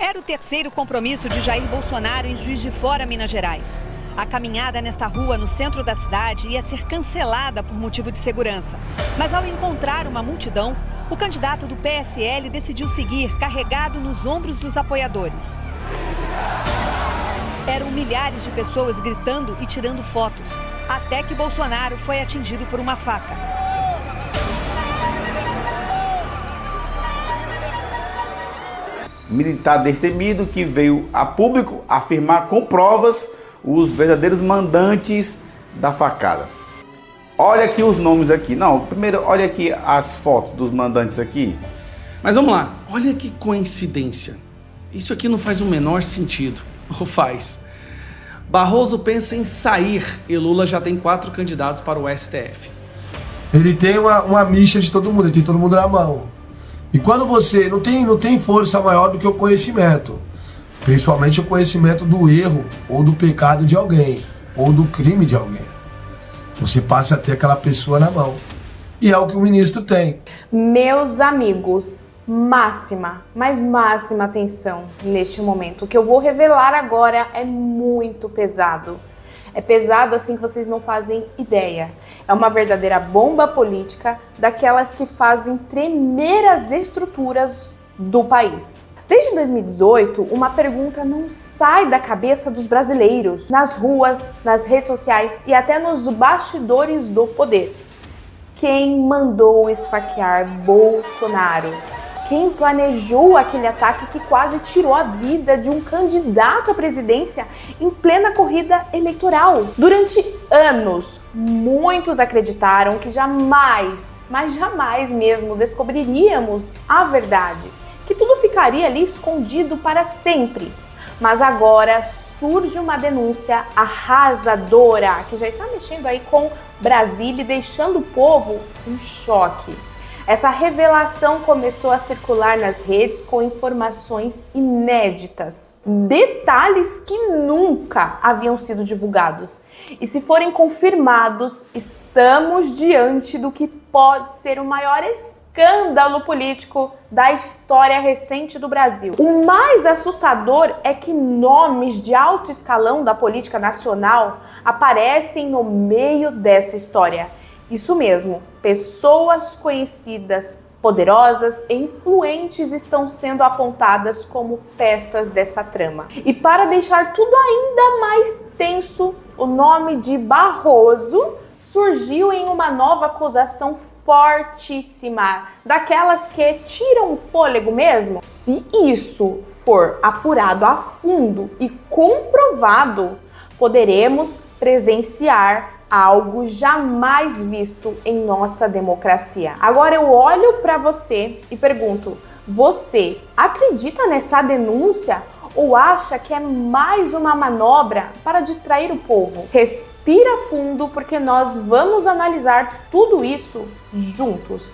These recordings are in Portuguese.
Era o terceiro compromisso de Jair Bolsonaro em Juiz de Fora, Minas Gerais. A caminhada nesta rua, no centro da cidade, ia ser cancelada por motivo de segurança. Mas ao encontrar uma multidão, o candidato do PSL decidiu seguir carregado nos ombros dos apoiadores. Eram milhares de pessoas gritando e tirando fotos, até que Bolsonaro foi atingido por uma faca. Militar destemido que veio a público afirmar com provas os verdadeiros mandantes da facada. Olha aqui os nomes aqui. Não, primeiro olha aqui as fotos dos mandantes aqui. Mas vamos lá, olha que coincidência. Isso aqui não faz o menor sentido. Ou faz? Barroso pensa em sair e Lula já tem 4 candidatos para o STF. Ele tem uma micha de todo mundo, ele tem todo mundo na mão. E quando você não tem força maior do que o conhecimento, principalmente o conhecimento do erro ou do pecado de alguém, ou do crime de alguém, você passa a ter aquela pessoa na mão. E é o que o ministro tem. Meus amigos, máxima, mas máxima atenção neste momento. O que eu vou revelar agora é muito pesado. É pesado assim que vocês não fazem ideia. É uma verdadeira bomba política, daquelas que fazem tremer as estruturas do país. Desde 2018, uma pergunta não sai da cabeça dos brasileiros, nas ruas, nas redes sociais e até nos bastidores do poder. Quem mandou esfaquear Bolsonaro? Quem planejou aquele ataque que quase tirou a vida de um candidato à presidência em plena corrida eleitoral? Durante anos, muitos acreditaram que jamais, mas jamais mesmo, descobriríamos a verdade, que tudo ficaria ali escondido para sempre. Mas agora surge uma denúncia arrasadora que já está mexendo aí com Brasília e deixando o povo em choque. Essa revelação começou a circular nas redes com informações inéditas, detalhes que nunca haviam sido divulgados. E se forem confirmados, estamos diante do que pode ser o maior escândalo político da história recente do Brasil. O mais assustador é que nomes de alto escalão da política nacional aparecem no meio dessa história. Isso mesmo, pessoas conhecidas, poderosas e influentes estão sendo apontadas como peças dessa trama. E para deixar tudo ainda mais tenso, o nome de Barroso surgiu em uma nova acusação fortíssima, daquelas que tiram o fôlego mesmo. Se isso for apurado a fundo e comprovado, poderemos presenciar algo jamais visto em nossa democracia. Agora eu olho para você e pergunto: você acredita nessa denúncia ou acha que é mais uma manobra para distrair o povo? Respira fundo, porque nós vamos analisar tudo isso juntos.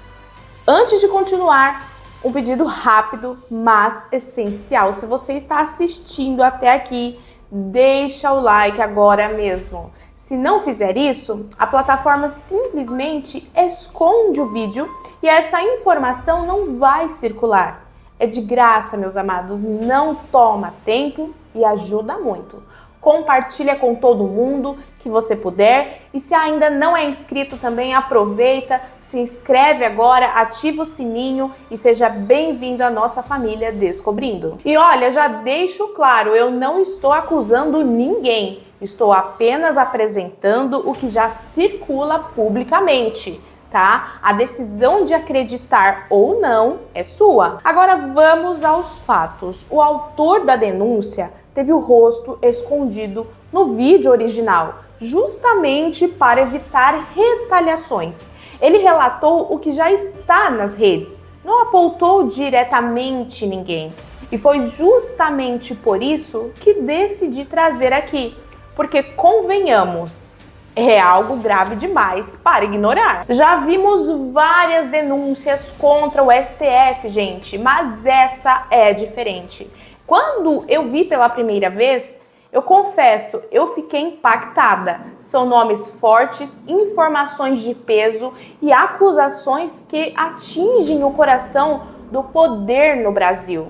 Antes de continuar, um pedido rápido, mas essencial. Se você está assistindo até aqui, deixa o like agora mesmo. Se não fizer isso, a plataforma simplesmente esconde o vídeo e essa informação não vai circular. É de graça, meus amados, não toma tempo e ajuda muito. Compartilha com todo mundo que você puder e se ainda não é inscrito também aproveita, se inscreve agora, ativa o sininho e seja bem-vindo à nossa família Descobrindo. E olha, já deixo claro, eu não estou acusando ninguém, estou apenas apresentando o que já circula publicamente, tá? A decisão de acreditar ou não é sua. Agora vamos aos fatos. O autor da denúncia teve o rosto escondido no vídeo original, justamente para evitar retaliações. Ele relatou o que já está nas redes, não apontou diretamente ninguém. E foi justamente por isso que decidi trazer aqui, porque convenhamos, é algo grave demais para ignorar. Já vimos várias denúncias contra o STF, gente, mas essa é diferente. Quando eu vi pela primeira vez, eu confesso, eu fiquei impactada. São nomes fortes, informações de peso e acusações que atingem o coração do poder no Brasil.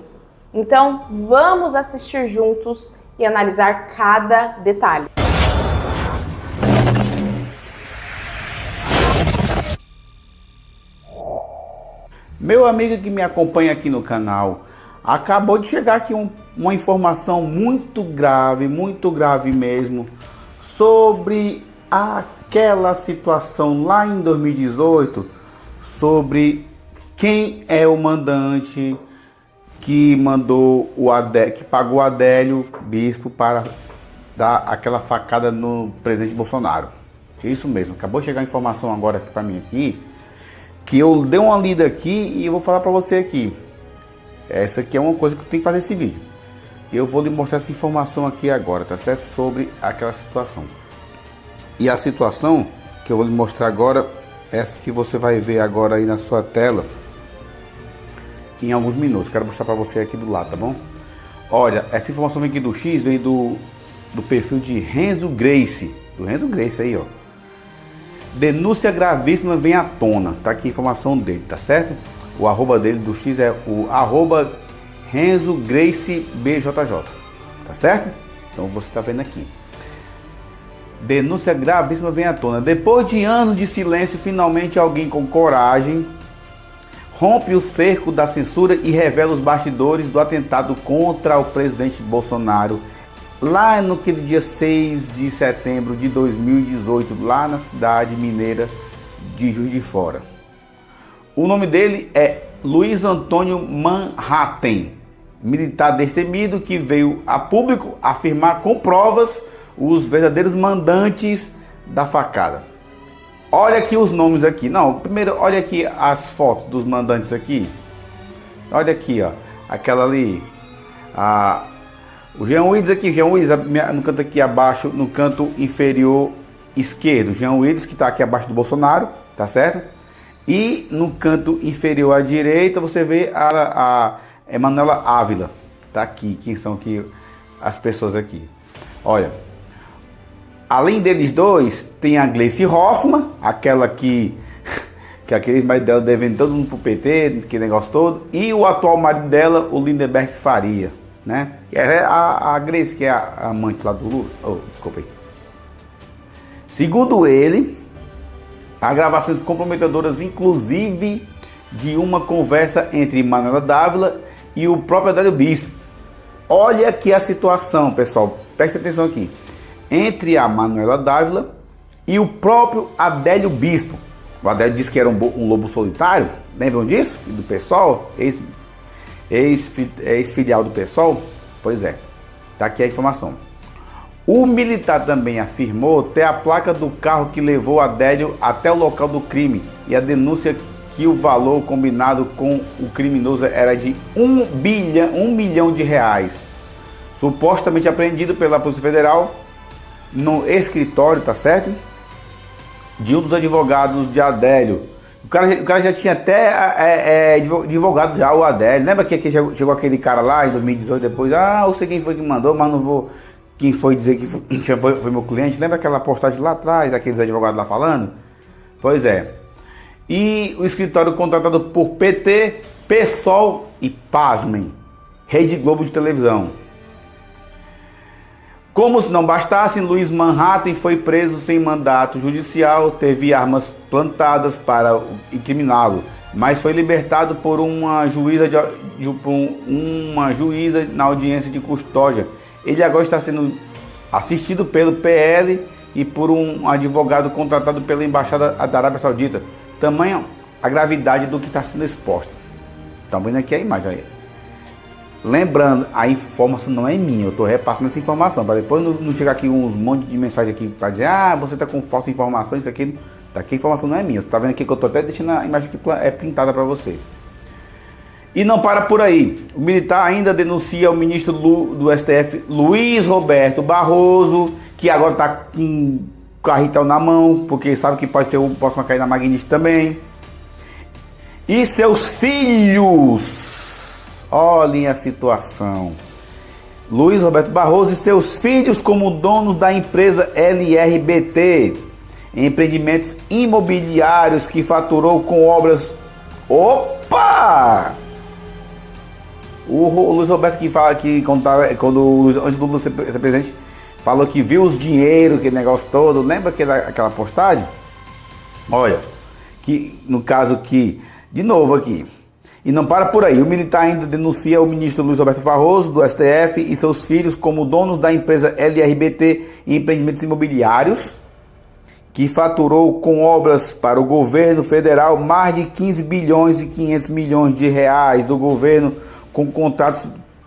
Então, vamos assistir juntos e analisar cada detalhe. Meu amigo que me acompanha aqui no canal, acabou de chegar aqui uma informação muito grave mesmo, sobre aquela situação lá em 2018, sobre quem é o mandante que mandou que pagou o Adélio Bispo para dar aquela facada no presidente Bolsonaro. Isso mesmo, acabou de chegar a informação agora para mim aqui, que eu dei uma lida aqui e eu vou falar para você aqui. Essa aqui é uma coisa que eu tenho que fazer esse vídeo. Eu vou lhe mostrar essa informação aqui agora, tá certo? Sobre aquela situação. E a situação que eu vou lhe mostrar agora, essa que você vai ver agora aí na sua tela, em alguns minutos. Quero mostrar para você aqui do lado, tá bom? Olha, essa informação vem aqui do X, vem do perfil de Renzo Grace. Do Renzo Grace aí, ó. Denúncia gravíssima vem à tona. Tá aqui a informação dele, tá certo? O arroba dele do X é o arroba Renzo Grace BJJ. Tá certo? Então você tá vendo aqui. Denúncia gravíssima vem à tona. Depois de anos de silêncio, finalmente alguém com coragem rompe o cerco da censura e revela os bastidores do atentado contra o presidente Bolsonaro lá naquele dia 6 de setembro de 2018, lá na cidade mineira de Juiz de Fora. O nome dele é Luiz Antônio Manhattan, militar destemido que veio a público afirmar com provas os verdadeiros mandantes da facada. Olha aqui os nomes aqui. Não, primeiro olha aqui as fotos dos mandantes aqui. Olha aqui, ó. Aquela ali. O Jean Willis aqui, Jean Willis no canto aqui abaixo, no canto inferior esquerdo. Jean Willis, que está aqui abaixo do Bolsonaro, tá certo? E no canto inferior à direita você vê a Emanuela Ávila. Tá aqui, quem são aqui as pessoas aqui. Olha, além deles dois, tem a Gleice Hoffmann, aquela que aquele marido dela devendo todo mundo pro PT, que negócio todo. E o atual marido dela, o Lindenberg Faria, né? E é a Gleice, que é a amante lá do Lula. Oh, desculpa aí. Segundo ele, há gravações comprometedoras, inclusive de uma conversa entre Manuela Dávila e o próprio Adélio Bispo. Olha aqui a situação, pessoal. Preste atenção aqui. Entre a Manuela Dávila e o próprio Adélio Bispo. O Adélio disse que era um lobo solitário. Lembram disso? Do PSOL? Ex-filial do PSOL? Pois é. Tá aqui a informação. O militar também afirmou ter a placa do carro que levou Adélio até o local do crime e a denúncia que o valor combinado com o criminoso era de 1 milhão de reais, supostamente apreendido pela Polícia Federal no escritório, tá certo? De um dos advogados de Adélio. O cara já tinha até advogado já, o Adélio. Lembra que chegou aquele cara lá em 2018 depois? Eu sei quem foi que mandou, mas não vou... Quem foi dizer que foi meu cliente? Lembra aquela postagem lá atrás, daqueles advogados lá falando? Pois é. E o escritório contratado por PT, PSOL e, pasmem, Rede Globo de televisão. Como se não bastasse, Luiz Manhattan foi preso sem mandato judicial, teve armas plantadas para incriminá-lo, mas foi libertado por uma juíza na audiência de custódia. Ele agora está sendo assistido pelo PL e por um advogado contratado pela Embaixada da Arábia Saudita. Tamanha a gravidade do que está sendo exposto. Estão vendo aqui a imagem aí. Lembrando, a informação não é minha, eu estou repassando essa informação, para depois não chegar aqui uns monte de mensagem aqui para dizer, você está com falsa informação, isso aqui, daqui a informação não é minha. Você está vendo aqui que eu estou até deixando a imagem que é pintada para você. E não para por aí. O militar ainda denuncia o ministro do STF, Luiz Roberto Barroso, que agora está com um carretel na mão, porque sabe que pode ser o próximo a cair na Magnitsky também. E seus filhos. Olhem a situação. Luiz Roberto Barroso e seus filhos como donos da empresa LRBT, empreendimentos imobiliários que faturou com obras... Opa! O Luiz Roberto que fala que antes do Lula ser presidente, falou que viu os dinheiros, aquele negócio todo. Lembra aquela postagem? Olha, que no caso que, de novo aqui, e não para por aí, o militar ainda denuncia o ministro Luiz Roberto Barroso, do STF, e seus filhos como donos da empresa LRBT Empreendimentos Imobiliários, que faturou com obras para o governo federal mais de 15 bilhões e 500 milhões de reais do governo, com contratos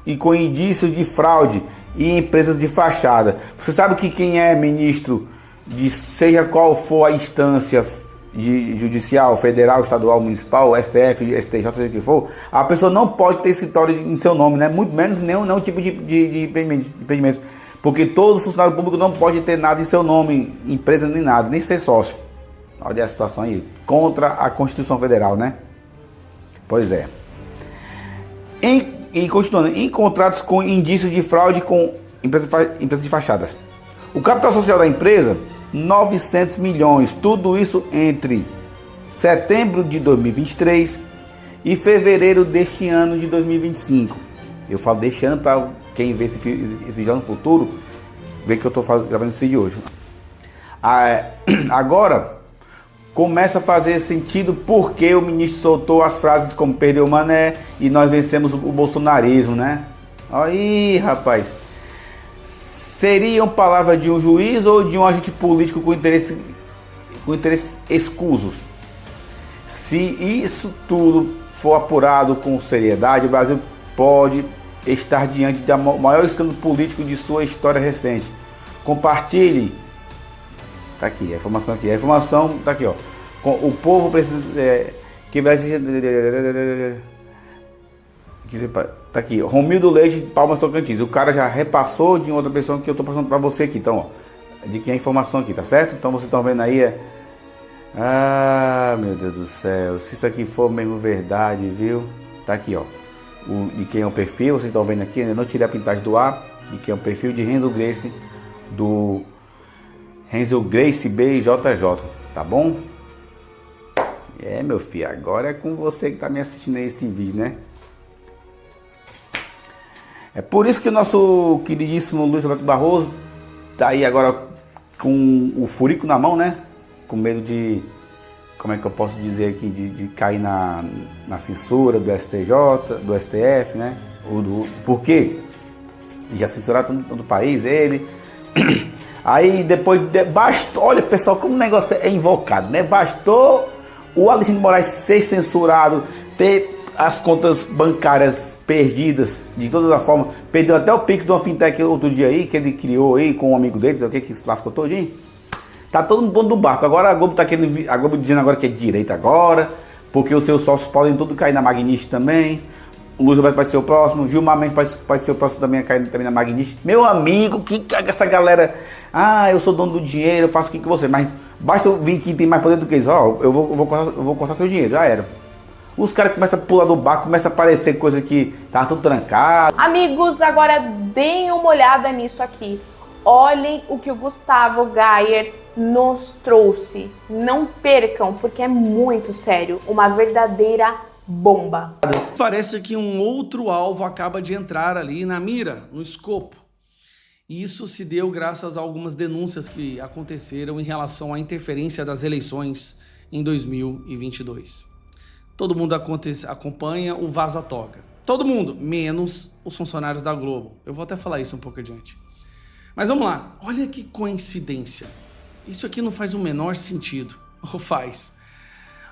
e com indícios de fraude e empresas de fachada. Você sabe que quem é ministro de seja qual for a instância judicial, federal, estadual, municipal, STF, STJ, seja o que for, a pessoa não pode ter escritório em seu nome, né? Muito menos nenhum tipo de empreendimento. Porque todo funcionário público não pode ter nada em seu nome, empresa nem nada, nem ser sócio. Olha a situação aí, contra a Constituição Federal, né? Pois é. Continuando, em contratos com indícios de fraude com empresas de fachadas. O capital social da empresa, 900 milhões, tudo isso entre setembro de 2023 e fevereiro deste ano de 2025. Eu falo deste ano para quem vê esse vídeo no futuro, ver que eu estou gravando esse vídeo hoje. Agora, começa a fazer sentido porque o ministro soltou as frases como perdeu o Mané e nós vencemos o bolsonarismo, né? Aí, rapaz. Seriam palavras de um juiz ou de um agente político com interesses escusos? Se isso tudo for apurado com seriedade, o Brasil pode estar diante do maior escândalo político de sua história recente. Compartilhe. Tá aqui, a informação aqui. A informação tá aqui, ó. O povo precisa que vai tá aqui, Romildo Leite, Palmas Tocantins. O cara já repassou de outra pessoa que eu tô passando para você aqui, então, ó, de quem é a informação aqui, tá certo? Então vocês estão vendo aí, meu Deus do céu, se isso aqui for mesmo verdade, viu? Tá aqui, ó, de quem é o perfil, vocês estão vendo aqui, eu não tirei a pintagem do ar, de quem é o perfil de Renzo Grace, do Renzo Grace BJJ, tá bom? Meu filho, agora é com você que tá me assistindo aí esse vídeo, né? É por isso que o nosso queridíssimo Luiz Roberto Barroso tá aí agora com o furico na mão, né? Com medo de, como é que eu posso dizer aqui, de cair na censura do STJ, do STF, né? Por quê? Já censuraram todo o país, ele. Aí depois, bastou, olha pessoal, como o negócio é invocado, né? Bastou o Alexandre de Moraes ser censurado, ter as contas bancárias perdidas de toda a forma, perdeu até o Pix de uma fintech outro dia aí, que ele criou aí com um amigo dele, que se lascou todinho. Tá todo mundo do barco. Agora a Globo tá querendo, a Globo dizendo agora que é de direita agora, porque os seus sócios podem tudo cair na Magnite também. O Luiz Roberto vai ser o próximo, Gilmar Mendes pode ser o próximo também a cair também na Magnite. Meu amigo, que essa galera, eu sou dono do dinheiro, eu faço o que você, mas basta eu vir que tem mais poder do que isso, eu vou cortar seu dinheiro, já era. Os caras começam a pular do barco, começa a aparecer coisa que tá tudo trancado. Amigos, agora deem uma olhada nisso aqui. Olhem o que o Gustavo Gayer nos trouxe. Não percam, porque é muito sério. Uma verdadeira bomba. Parece que um outro alvo acaba de entrar ali na mira, no escopo. E isso se deu graças a algumas denúncias que aconteceram em relação à interferência das eleições em 2022. Todo mundo acompanha o Vaza Toga. Todo mundo, menos os funcionários da Globo. Eu vou até falar isso um pouco adiante. Mas vamos lá. Olha que coincidência. Isso aqui não faz o menor sentido. Ou faz?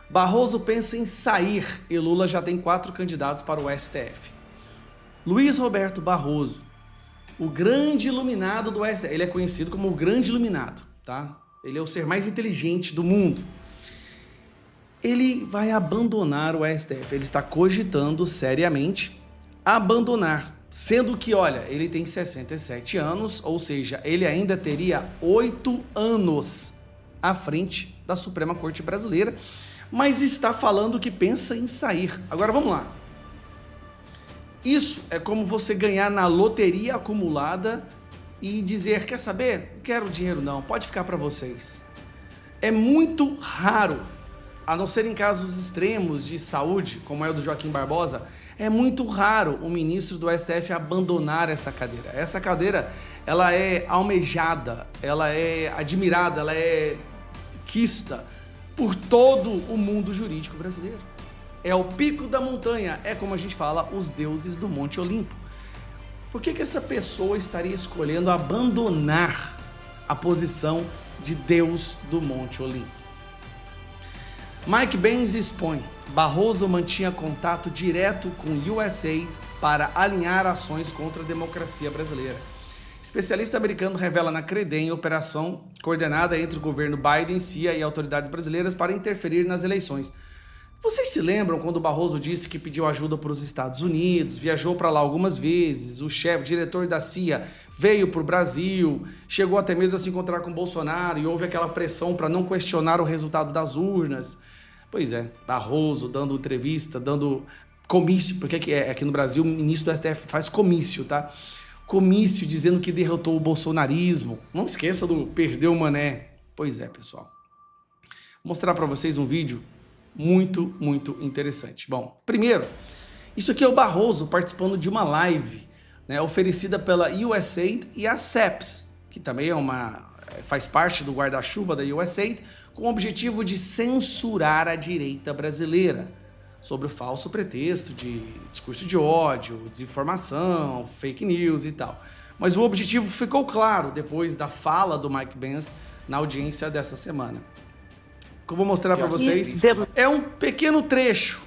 Barroso pensa em sair e Lula já tem 4 candidatos para o STF. Luiz Roberto Barroso, o grande iluminado do STF. Ele é conhecido como o grande iluminado, tá? Ele é o ser mais inteligente do mundo. Ele vai abandonar o STF, ele está cogitando seriamente abandonar, sendo que, olha, ele tem 67 anos, ou seja, ele ainda teria 8 anos à frente da Suprema Corte Brasileira, mas está falando que pensa em sair. Agora vamos lá. Isso é como você ganhar na loteria acumulada e dizer, quer saber? Não quero dinheiro não, pode ficar para vocês. É muito raro, a não ser em casos extremos de saúde, como é o do Joaquim Barbosa, É muito raro o ministro do STF abandonar essa cadeira. Essa cadeira, ela é almejada, ela é admirada, ela é quista por todo o mundo jurídico brasileiro. É o pico da montanha, é como a gente fala, os deuses do Monte Olimpo. Por que essa pessoa estaria escolhendo abandonar a posição de Deus do Monte Olimpo? Mike Benz expõe: Barroso mantinha contato direto com o USAID para alinhar ações contra a democracia brasileira. Especialista americano revela na Credem operação coordenada entre o governo Biden, CIA e autoridades brasileiras para interferir nas eleições. Vocês se lembram quando o Barroso disse que pediu ajuda para os Estados Unidos, viajou para lá algumas vezes, o diretor da CIA veio para o Brasil, chegou até mesmo a se encontrar com o Bolsonaro e houve aquela pressão para não questionar o resultado das urnas? Pois é, Barroso dando entrevista, dando comício, porque aqui no Brasil o ministro do STF faz comício, tá? Comício dizendo que derrotou o bolsonarismo. Não esqueça do perdeu o mané. Pois é, pessoal. Vou mostrar para vocês um vídeo muito, muito interessante. Bom, primeiro, isso aqui é o Barroso participando de uma live, né, oferecida pela USAID e a CEPS, que também faz parte do guarda-chuva da USAID, com o objetivo de censurar a direita brasileira, sobre o falso pretexto de discurso de ódio, desinformação, fake news e tal. Mas o objetivo ficou claro depois da fala do Mike Benz na audiência dessa semana. O que eu vou mostrar para vocês é um pequeno trecho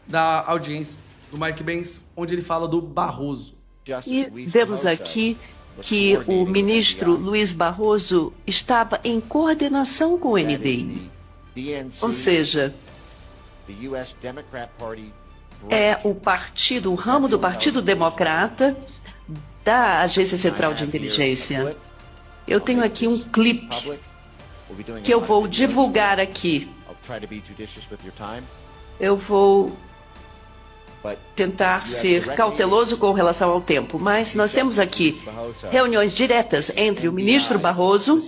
da audiência do Mike Benz, onde ele fala do Barroso. E vemos aqui que o ministro Luiz Barroso estava em coordenação com o NDI. Ou seja, é o ramo do Partido Democrata da Agência Central de Inteligência. Eu tenho aqui um clipe que eu vou divulgar aqui. Eu vou tentar ser cauteloso com relação ao tempo, mas nós temos aqui reuniões diretas entre o ministro Barroso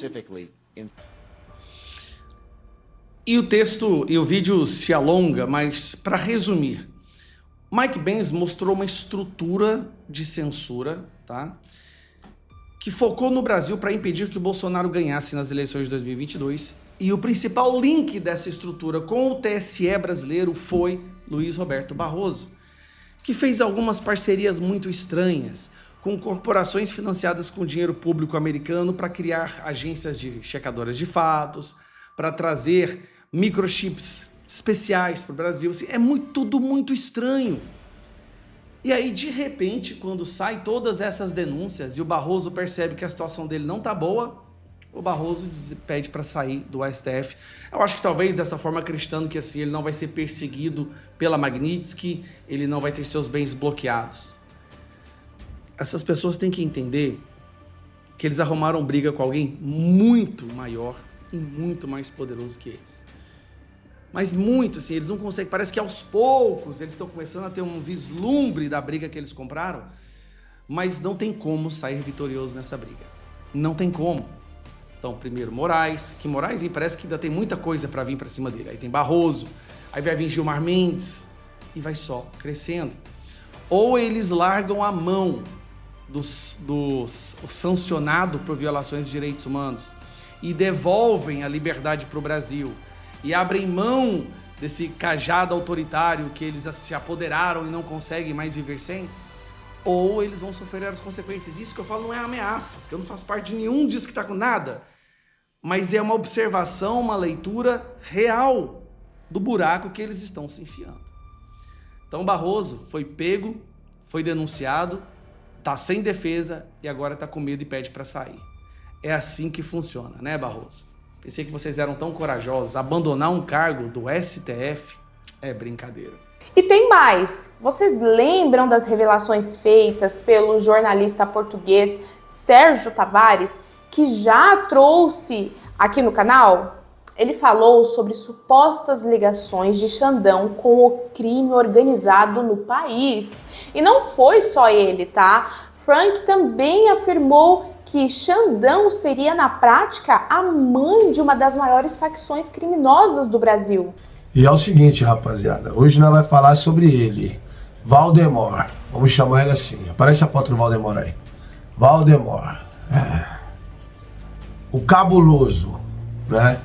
e o texto e o vídeo se alonga, mas para resumir, Mike Benz mostrou uma estrutura de censura, tá? Que focou no Brasil para impedir que o Bolsonaro ganhasse nas eleições de 2022, e o principal link dessa estrutura com o TSE brasileiro foi Luiz Roberto Barroso, que fez algumas parcerias muito estranhas com corporações financiadas com dinheiro público americano para criar agências de checadoras de fatos, para trazer microchips especiais para o Brasil. Assim, tudo muito estranho. E aí, de repente, quando saem todas essas denúncias e o Barroso percebe que a situação dele não tá boa, o Barroso pede para sair do STF. Eu acho que talvez dessa forma acreditando que assim, ele não vai ser perseguido pela Magnitsky, ele não vai ter seus bens bloqueados. Essas pessoas têm que entender que eles arrumaram briga com alguém muito maior e muito mais poderoso que eles. Mas muito, assim, eles não conseguem, parece que aos poucos eles estão começando a ter um vislumbre da briga que eles compraram, mas não tem como sair vitorioso nessa briga. Não tem como. Então, primeiro Moraes, parece que ainda tem muita coisa para vir para cima dele. Aí tem Barroso, aí vai vir Gilmar Mendes e vai só crescendo. Ou eles largam a mão do sancionado por violações de direitos humanos e devolvem a liberdade para o Brasil e abrem mão desse cajado autoritário que eles se apoderaram e não conseguem mais viver sem, ou eles vão sofrer as consequências. Isso que eu falo não é ameaça, porque eu não faço parte de nenhum disso que está com nada, mas é uma observação, uma leitura real do buraco que eles estão se enfiando. Então Barroso foi pego, foi denunciado, está sem defesa e agora está com medo e pede para sair. É assim que funciona, né, Barroso? Pensei que vocês eram tão corajosos. Abandonar um cargo do STF é brincadeira. E tem mais. Vocês lembram das revelações feitas pelo jornalista português Sérgio Tavares, que já trouxe aqui no canal? Ele falou sobre supostas ligações de Xandão com o crime organizado no país. E não foi só ele, tá? Frank também afirmou que Xandão seria, na prática, a mãe de uma das maiores facções criminosas do Brasil. E é o seguinte, rapaziada, hoje nós vamos falar sobre ele. Valdemar. Vamos chamar ele assim. Aparece a foto do Valdemar aí. Valdemar. O cabuloso, né?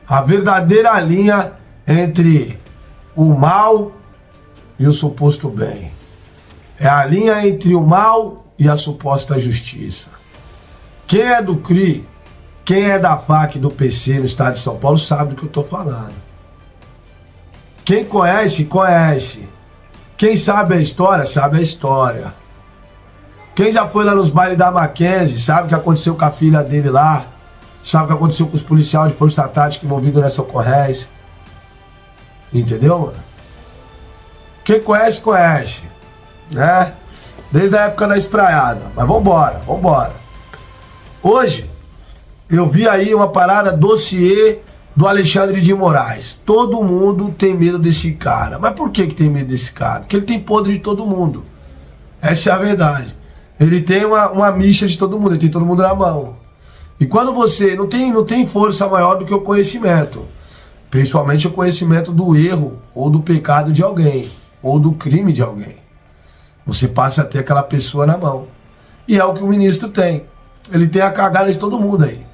A verdadeira linha entre o mal e o suposto bem. É a linha entre o mal e a suposta justiça. Quem é do CRI, quem é da FAC do PC no estado de São Paulo sabe do que eu tô falando. Quem conhece, conhece. Quem sabe a história, sabe a história. Quem já foi lá nos bailes da Mackenzie, sabe o que aconteceu com a filha dele lá. Sabe o que aconteceu com os policiais de Força Tática envolvidos nessa ocorrência. Entendeu, mano? Quem conhece, conhece. Né? Desde a época da espraiada. Mas vambora, vambora. Hoje, eu vi aí uma parada dossiê do Alexandre de Moraes. Todo mundo tem medo desse cara. Mas por que tem medo desse cara? Porque ele tem podre de todo mundo. Essa é a verdade. Ele tem uma micha de todo mundo, ele tem todo mundo na mão. E quando você não tem força maior do que o conhecimento. Principalmente o conhecimento do erro ou do pecado de alguém. Ou do crime de alguém. Você passa a ter aquela pessoa na mão. E é o que o ministro tem. Ele tem a cagada de todo mundo aí.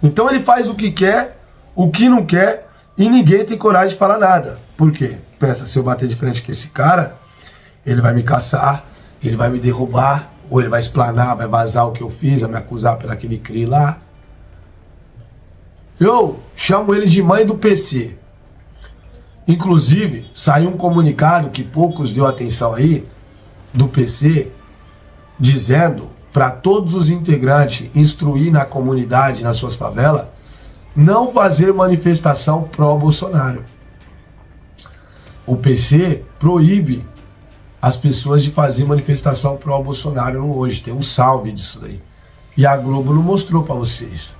Então ele faz o que quer, o que não quer, e ninguém tem coragem de falar nada. Por quê? Pensa, se eu bater de frente com esse cara, ele vai me caçar, ele vai me derrubar, ou ele vai explanar, vai vazar o que eu fiz, vai me acusar pelo aquele CRI lá. Eu chamo ele de mãe do PC. Inclusive, saiu um comunicado que poucos deu atenção aí, do PC, dizendo para todos os integrantes instruir na comunidade, nas suas favelas, não fazer manifestação pró-Bolsonaro. O PC proíbe as pessoas de fazer manifestação pró-Bolsonaro hoje. Tem um salve disso daí. E a Globo não mostrou para vocês.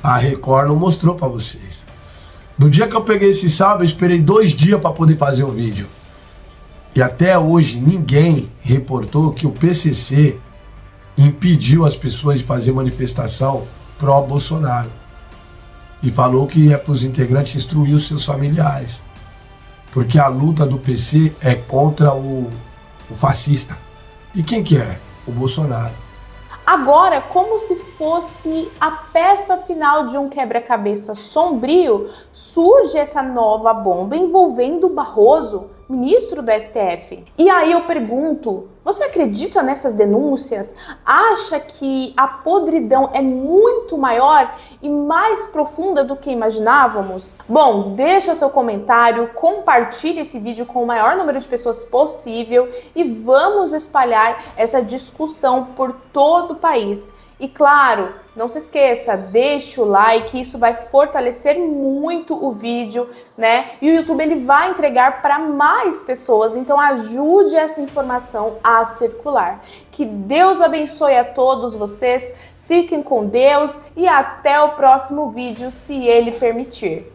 A Record não mostrou para vocês. Do dia que eu peguei esse salve, eu esperei 2 dias para poder fazer o vídeo. E até hoje ninguém reportou que o PCC impediu as pessoas de fazer manifestação pró-Bolsonaro. E falou que é para os integrantes instruir os seus familiares. Porque a luta do PC é contra o fascista. E quem que é? O Bolsonaro. Agora, como se fosse a peça final de um quebra-cabeça sombrio, surge essa nova bomba envolvendo Barroso, ministro do STF. E aí eu pergunto, você acredita nessas denúncias? Acha que a podridão é muito maior e mais profunda do que imaginávamos? Bom, deixa seu comentário, compartilhe esse vídeo com o maior número de pessoas possível e vamos espalhar essa discussão por todo o país. E claro, não se esqueça, deixa o like, isso vai fortalecer muito o vídeo, né? E o YouTube ele vai entregar para mais pessoas, então ajude essa informação a circular. Que Deus abençoe a todos vocês, fiquem com Deus e até o próximo vídeo, se Ele permitir.